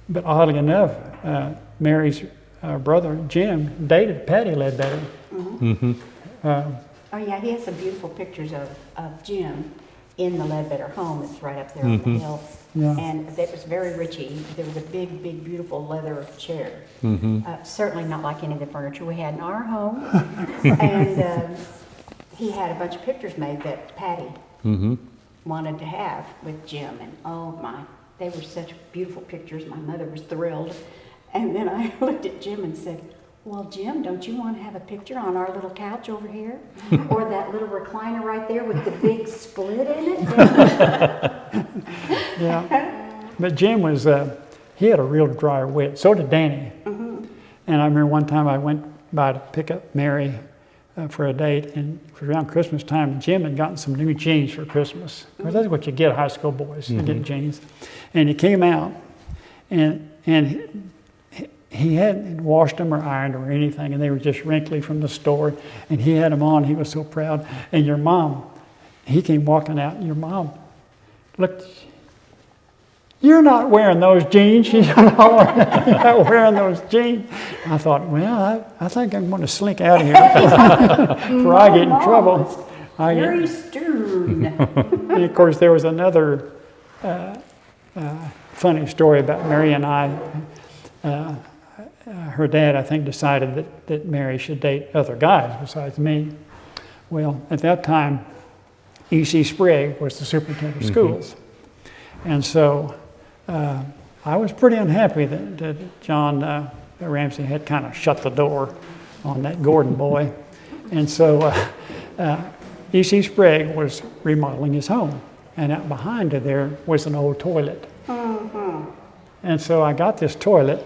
But oddly enough, Mary's brother Jim dated Patty Ledbetter. Oh yeah, he has some beautiful pictures of Jim in the Ledbetter home. It's right up there on the hill. Yeah. And it was very richy. There was a big, big, beautiful leather chair. Certainly not like any of the furniture we had in our home. And he had a bunch of pictures made that Patty wanted to have with Jim. And oh my, they were such beautiful pictures. My mother was thrilled. And then I looked at Jim and said, well, Jim, don't you want to have a picture on our little couch over here? Or that little recliner right there with the big split in it? Yeah. But Jim was, he had a real dry wit. So did Danny. And I remember one time I went by to pick up Mary for a date, and it was around Christmas time, and Jim had gotten some new jeans for Christmas. Well, that's what you get high school boys, you get jeans. And he came out, and he hadn't washed them or ironed them or anything, and they were just wrinkly from the store, and he had them on. He was so proud. And your mom, he came walking out, and your mom looked, you're not wearing those jeans. You're not wearing those jeans. I thought, well, I think I'm going to slink out of here before I get in trouble. Very stern. And of course, there was another funny story about Mary and I. Her dad, I think, decided that Mary should date other guys besides me. Well, at that time, E.C. Sprague was the superintendent of schools. And so I was pretty unhappy that John Ramsey had kind of shut the door on that Gordon boy. And so E.C. Sprague was remodeling his home. And out behind her there was an old toilet. And so I got this toilet,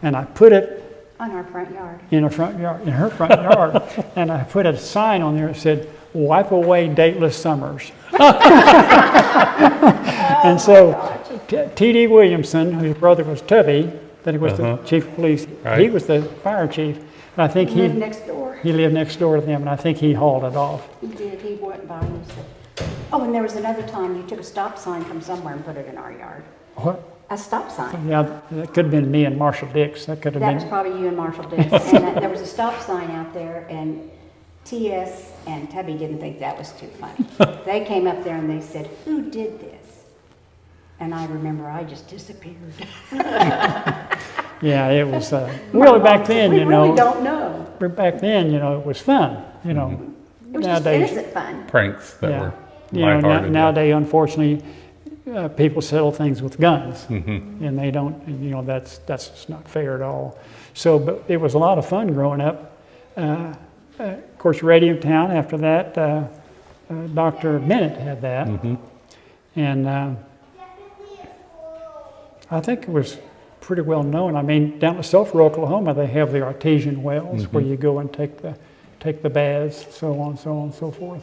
and I put it on our front yard. In her front yard. And I put a sign on there that said, wipe away dateless summers. And so T.D. Williamson, whose brother was Tubby, that he was the chief of police, he was the fire chief. And I think he lived next door. He lived next door to them, and I think he hauled it off. He did. He went by and said, oh, and there was another time you took a stop sign from somewhere and put it in our yard. What? A stop sign. Yeah, that could have been me and Marshall Dix. That was probably you and Marshall Dix. And there was a stop sign out there, and T.S. and Tubby didn't think that was too funny. They came up there and they said, who did this? And I remember I just disappeared. Yeah, it was, really back then, we really don't know. Back then, it was fun, It was just innocent fun. Pranks that were lighthearted. Nowadays, unfortunately, people settle things with guns, and they don't, that's just not fair at all. So, but it was a lot of fun growing up. Of course, Radio Town, after that, Dr. Bennett had that. And I think it was pretty well known. I mean, down at Sulphur, Oklahoma, they have the artesian wells where you go and take the baths, so on and so forth.